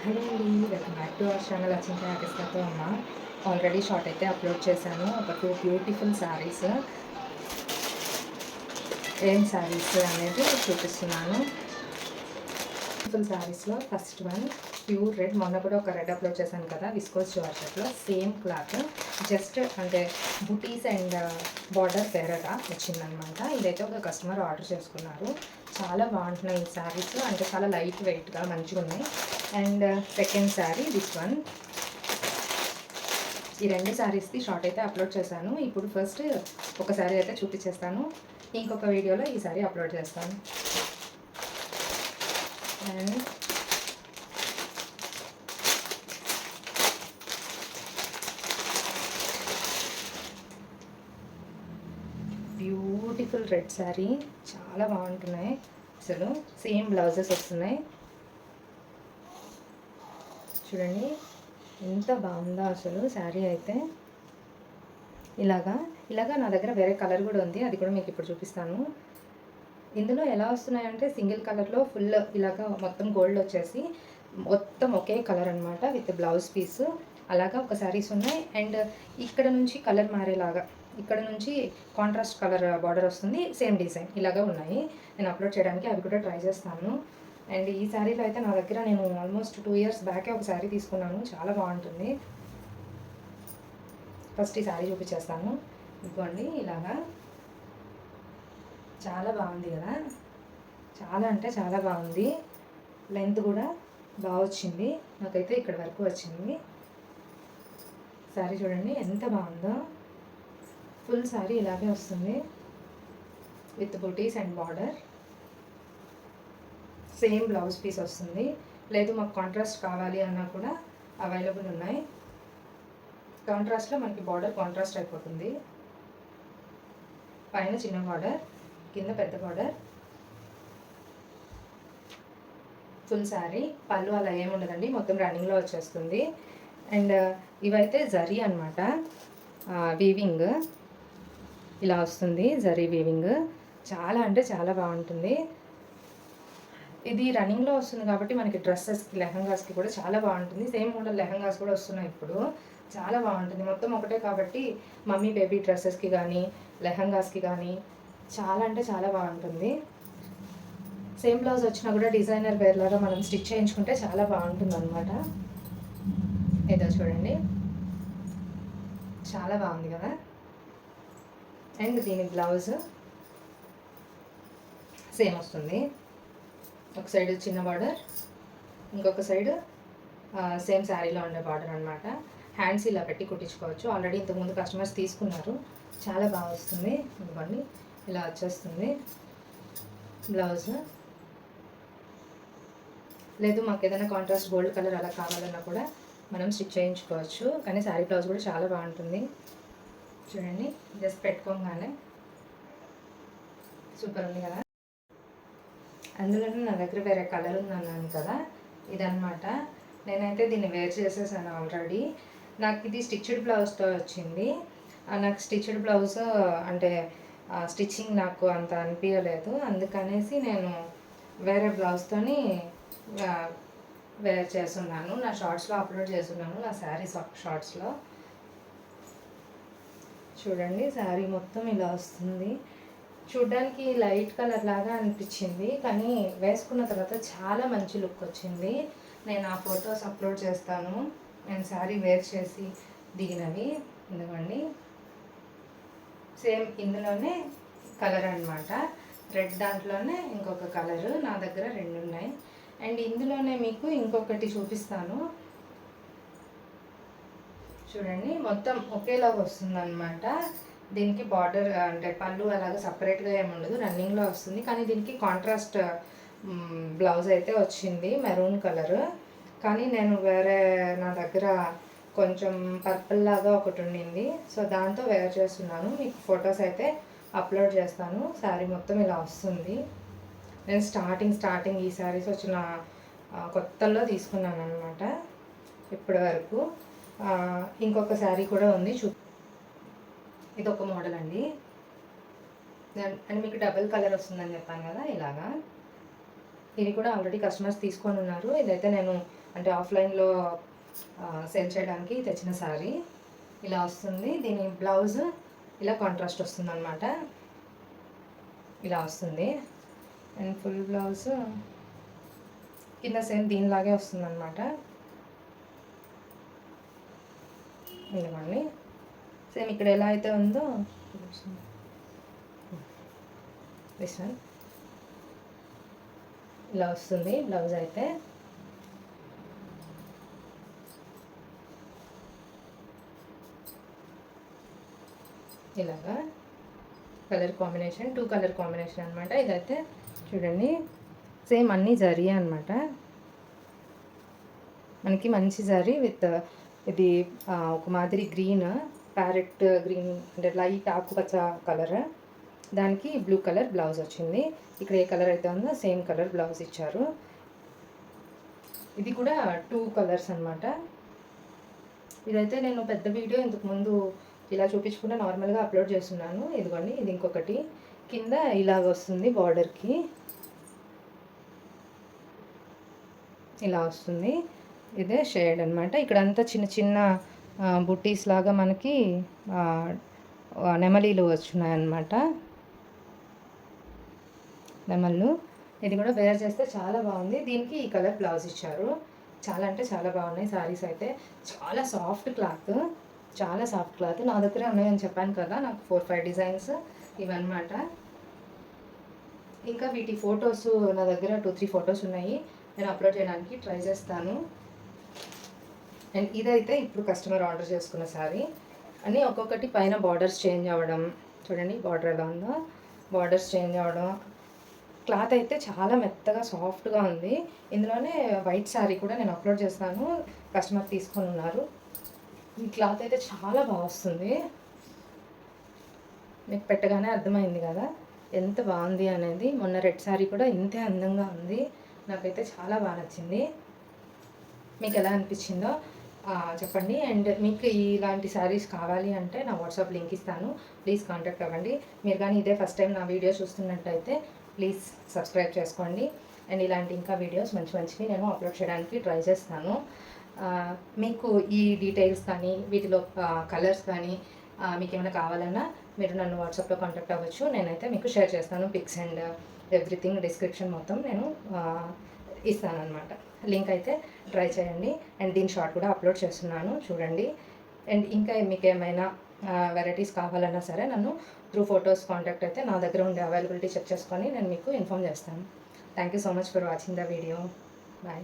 Hello అండి. Welcome back to our channel Achinta ఆర్టిస్ట్‌తో అమ్మ. ఆల్రెడీ షార్ట్ అయితే అప్లోడ్ చేశాను. ఒక 2 బ్యూటిఫుల్ శారీస్. ఏం శారీస్ అనేది చూపిస్తున్నాను. బ్యూటిఫుల్ శారీస్‌లో ఫస్ట్ వన్ ప్యూర్ రెడ్. మొన్న కూడా ఒక రెడ్ అప్లోడ్ చేశాను కదా, విస్కోస్ జార్జెట్‌లో సేమ్ క్లాత్. జస్ట్ అంటే బుటీస్ అండ్ బార్డర్ వేరేగా వచ్చిందనమాట. ఇదైతే ఒక కస్టమర్ ఆర్డర్ చేసుకున్నారు. చాలా బాగుంటున్నాయి ఈ శారీస్. అంటే చాలా లైట్ వెయిట్‌గా మంచిగా ఉన్నాయి. And second sari this one. ఈ రెండు శారీస్కి షార్ట్ అయితే అప్లోడ్ చేశాను. ఇప్పుడు ఫస్ట్ ఒక శారీ అయితే చూపించేస్తాను. ఇంకొక వీడియోలో ఈ శారీ అప్లోడ్ చేస్తాను. And beautiful red sari. చాలా బాగుంటున్నాయి అసలు. సేమ్ బ్లౌజెస్ వస్తున్నాయి. చూడండి ఎంత బాగుందో అసలు శారీ అయితే. ఇలాగా నా దగ్గర వేరే కలర్ కూడా ఉంది, అది కూడా మీకు ఇప్పుడు చూపిస్తాను. ఇందులో ఎలా వస్తున్నాయంటే సింగిల్ కలర్లో ఫుల్ ఇలాగా మొత్తం గోల్డ్ వచ్చేసి మొత్తం ఒకే కలర్ అనమాట, విత్ బ్లౌజ్ పీస్. అలాగా ఒక శారీస్ ఉన్నాయి. అండ్ ఇక్కడ నుంచి కలర్ మారేలాగా, ఇక్కడ నుంచి కాంట్రాస్ట్ కలర్ బార్డర్ వస్తుంది, సేమ్ డిజైన్ ఇలాగా ఉన్నాయి. నేను అప్లోడ్ చేయడానికి అవి కూడా ట్రై చేస్తాను. అండ్ ఈ శారీలో అయితే నా దగ్గర నేను ఆల్మోస్ట్ 2 ఇయర్స్ బ్యాకే ఒక శారీ తీసుకున్నాను. చాలా బాగుంటుంది. ఫస్ట్ ఈ శారీ చూపించేస్తాను. ఇదిగోండి ఇలాగా. చాలా బాగుంది కదా, చాలా అంటే చాలా బాగుంది. లెంత్ కూడా బాగా వచ్చింది, నాకైతే ఇక్కడ వరకు వచ్చింది. శారీ చూడండి ఎంత బాగుందో. ఫుల్ శారీ ఇలాగే వస్తుంది with booties and border. Same blouse piece వస్తుంది. లేదు మాకు కాంట్రాస్ట్ కావాలి అన్నా కూడా అవైలబుల్ ఉన్నాయి. కాంట్రాస్ట్లో మనకి బార్డర్ కాంట్రాస్ట్ అయిపోతుంది. పైన చిన్న బార్డర్, కింద పెద్ద బార్డర్. ఫుల్ శారీ. పళ్ళు అలా ఏముండదండి, మొత్తం రన్నింగ్లో వచ్చేస్తుంది. అండ్ ఇవైతే జరీ అనమాట, వీవింగ్ ఇలా వస్తుంది. జరీ వీవింగ్ చాలా అంటే చాలా బాగుంటుంది. ఇది రన్నింగ్లో వస్తుంది కాబట్టి మనకి డ్రెస్సెస్కి, లెహంగాస్కి కూడా చాలా బాగుంటుంది. సేమ్ మోడల్ లెహంగాస్ కూడా వస్తున్నాయి ఇప్పుడు. చాలా బాగుంటుంది. మొత్తం ఒకటే కాబట్టి మమ్మీ బేబీ డ్రెస్సెస్కి కానీ లెహంగాస్కి కానీ చాలా అంటే చాలా బాగుంటుంది. సేమ్ బ్లౌజ్ వచ్చినా కూడా డిజైనర్ వేర్ లాగా మనం స్టిచ్ చేయించుకుంటే చాలా బాగుంటుంది అనమాట. ఏదో చూడండి చాలా బాగుంది కదా. అండ్ దీని బ్లౌజ్ సేమ్ వస్తుంది. ఒక సైడ్ చిన్న బార్డర్, ఇంకొక సైడ్ సేమ్ శారీలో ఉండే బార్డర్ అనమాట. హ్యాండ్స్ ఇలా పెట్టి కుట్టించుకోవచ్చు. ఆల్రెడీ ఇంతకుముందు కస్టమర్స్ తీసుకున్నారు. చాలా బాగా వస్తుంది. ఇవ్వండి ఇలా వచ్చేస్తుంది బ్లౌజ్. లేదు మాకు ఏదైనా కాంట్రాస్ట్ గోల్డ్ కలర్ అలా కావాలన్నా కూడా మనం స్టిచ్ చేయించుకోవచ్చు. కానీ శారీ బ్లౌజ్ కూడా చాలా బాగుంటుంది. చూడండి జస్ట్ పెట్టుకోగానే సూపర్ ఉంది కదా. అందులోనే నా దగ్గర వేరే కలర్ ఉందన్నాను కదా, ఇదనమాట. నేనైతే దీన్ని వేర్ చేసేసాను ఆల్రెడీ. నాకు ఇది స్టిచ్డ్ బ్లౌజ్తో వచ్చింది. నాకు స్టిచ్డ్ బ్లౌజ్ అంటే స్టిచ్చింగ్ నాకు అంత అనిపించలేదు. అందుకనేసి నేను వేరే బ్లౌజ్తోని వేర్ చేస్తున్నాను. నా షార్ట్స్లో అప్లోడ్ చేస్తున్నాను, నా శారీ షార్ట్స్లో. చూడండి శారీ మొత్తం ఇలా వస్తుంది. చూడ్డానికి లైట్ కలర్ లాగా అనిపించింది, కానీ వేసుకున్న తర్వాత చాలా మంచి లుక్ వచ్చింది. నేను ఆ ఫొటోస్ అప్లోడ్ చేస్తాను. నేను శారీ వేర్ చేసి దిగినవి. ఎందుకండి సేమ్ ఇందులోనే కలర్ అనమాట. రెడ్ దాంట్లోనే ఇంకొక కలరు నా దగ్గర 2 ఉన్నాయి. అండ్ ఇందులోనే మీకు ఇంకొకటి చూపిస్తాను. చూడండి మొత్తం ఒకేలాగా వస్తుంది అనమాట. దీనికి బార్డర్ అంటే పళ్ళు అలాగే సపరేట్గా ఏముండదు, రన్నింగ్లో వస్తుంది. కానీ దీనికి కాంట్రాస్ట్ బ్లౌజ్ అయితే వచ్చింది, మెరూన్ కలర్. కానీ నేను వేరే నా దగ్గర కొంచెం పర్పుల్ లాగా ఒకటి ఉండింది, సో దాంతో వేర్ చేస్తున్నాను. మీకు ఫొటోస్ అయితే అప్లోడ్ చేస్తాను. శారీ మొత్తం ఇలా వస్తుంది. నేను స్టార్టింగ్ ఈ శారీస్ వచ్చిన కొత్తలో తీసుకున్నాను అనమాట ఇప్పటి వరకు. ఇంకొక శారీ కూడా ఉంది, ఇది ఒక మోడల్ అండి. అండ్ మీకు డబుల్ కలర్ వస్తుందని చెప్పాను కదా, ఇలాగా. ఇవి కూడా ఆల్రెడీ కస్టమర్స్ తీసుకొని ఉన్నారు. ఇదైతే నేను అంటే ఆఫ్లైన్లో సేల్ చేయడానికి తెచ్చిన శారీ. ఇలా వస్తుంది. దీని బ్లౌజ్ ఇలా కాంట్రాస్ట్ వస్తుంది అనమాట. ఇలా వస్తుంది. అండ్ ఫుల్ బ్లౌజ్ కింద సేమ్ దీనిలాగే వస్తుంది అనమాట. ఇదిగోండి సేమ్ ఇక్కడ ఎలా అయితే ఉందో దిస్ వన్ ఇలా వస్తుంది బ్లౌజ్ అయితే. ఇలాగా కలర్ కాంబినేషన్ 2 కలర్ కాంబినేషన్ అనమాట. ఇదైతే చూడండి సేమ్ అన్నీ జరీ అనమాట. మనకి మంచి జరీ విత్ ఇది ఒక మాదిరి గ్రీన్, ప్యారెట్ గ్రీన్ అంటే లైట్ ఆకుపచ్చ కలర్, దానికి బ్లూ కలర్ బ్లౌజ్ వచ్చింది. ఇక్కడ ఏ కలర్ అయితే ఉందో సేమ్ కలర్ బ్లౌజ్ ఇచ్చారు. ఇది కూడా 2 కలర్స్ అనమాట. ఇదైతే నేను పెద్ద వీడియో ఇంతకుముందు ఇలా చూపించకుండా నార్మల్గా అప్లోడ్ చేస్తున్నాను. ఇదిగోండి ఇది ఇంకొకటి కింద ఇలాగ వస్తుంది, బార్డర్కి ఇలా వస్తుంది. ఇదే షేడ్ అనమాట. ఇక్కడంతా చిన్న చిన్న బుట్టీస్ లాగా మనకి నెమలీలు వచ్చున్నాయన్నమాట, నెమళ్ళు. ఇది కూడా వేర్ చేస్తే చాలా బాగుంది. దీనికి ఈ కలర్ బ్లౌజ్ ఇచ్చారు. చాలా అంటే చాలా బాగున్నాయి శారీస్ అయితే. చాలా సాఫ్ట్ క్లాత్, చాలా సాఫ్ట్ క్లాత్. నా దగ్గర ఉన్నాయని చెప్పాను కదా, నాకు 4-5 డిజైన్స్ ఇవన్నమాట. ఇంకా వీటి ఫొటోస్ నా దగ్గర 2-3 ఫొటోస్ ఉన్నాయి, నేను అప్లోడ్ చేయడానికి ట్రై చేస్తాను. అండ్ ఇదైతే ఇప్పుడు కస్టమర్ ఆర్డర్ చేసుకున్న శారీ అని ఒక్కొక్కటి పైన బార్డర్స్ చేంజ్ అవ్వడం, చూడండి బార్డర్ ఎలా ఉందో, బార్డర్స్ చేంజ్ అవ్వడం. క్లాత్ అయితే చాలా మెత్తగా సాఫ్ట్గా ఉంది. ఇందులోనే వైట్ శారీ కూడా నేను అప్లోడ్ చేస్తాను, కస్టమర్ తీసుకొని ఉన్నారు. ఈ క్లాత్ అయితే చాలా బాగా వస్తుంది. మీకు పెట్టగానే అర్థమైంది కదా ఎంత బాగుంది అనేది. మొన్న రెడ్ శారీ కూడా ఇంతే అందంగా ఉంది. నాకైతే చాలా బాగా నచ్చింది. మీకు ఎలా అనిపించిందో చెప్పండి. అండ్ మీకు ఇలాంటి శారీస్ కావాలి అంటే నా వాట్సాప్ లింక్ ఇస్తాను, ప్లీజ్ కాంటాక్ట్ అవ్వండి. మీరు కానీ ఇదే ఫస్ట్ టైం నా వీడియో చూస్తున్నట్టయితే ప్లీజ్ సబ్స్క్రైబ్ చేసుకోండి. అండ్ ఇలాంటి ఇంకా వీడియోస్ మంచి మంచివి నేను అప్లోడ్ చేయడానికి ట్రై చేస్తాను. మీకు ఈ డీటెయిల్స్ కానీ వీటిలో కలర్స్ కానీ మీకు ఏమైనా కావాలన్నా మీరు నన్ను వాట్సాప్లో కాంటాక్ట్ అవ్వచ్చు. నేనైతే మీకు షేర్ చేస్తాను, పిక్స్ అండ్ ఎవ్రీథింగ్ డిస్క్రిప్షన్ మొత్తం నేను ఇస్తానన్నమాట. లింక్ అయితే ట్రై చేయండి. అండ్ దీని షార్ట్ కూడా అప్లోడ్ చేస్తున్నాను, చూడండి. అండ్ ఇంకా మీకు ఏమైనా వెరైటీస్ కావాలన్నా సరే నన్ను త్రూ ఫొటోస్ కాంటాక్ట్ అయితే నా దగ్గర ఉండే అవైలబిలిటీ చెక్ చేసుకొని నేను మీకు ఇన్ఫామ్ చేస్తాను. Thank you so much for watching the video. Bye.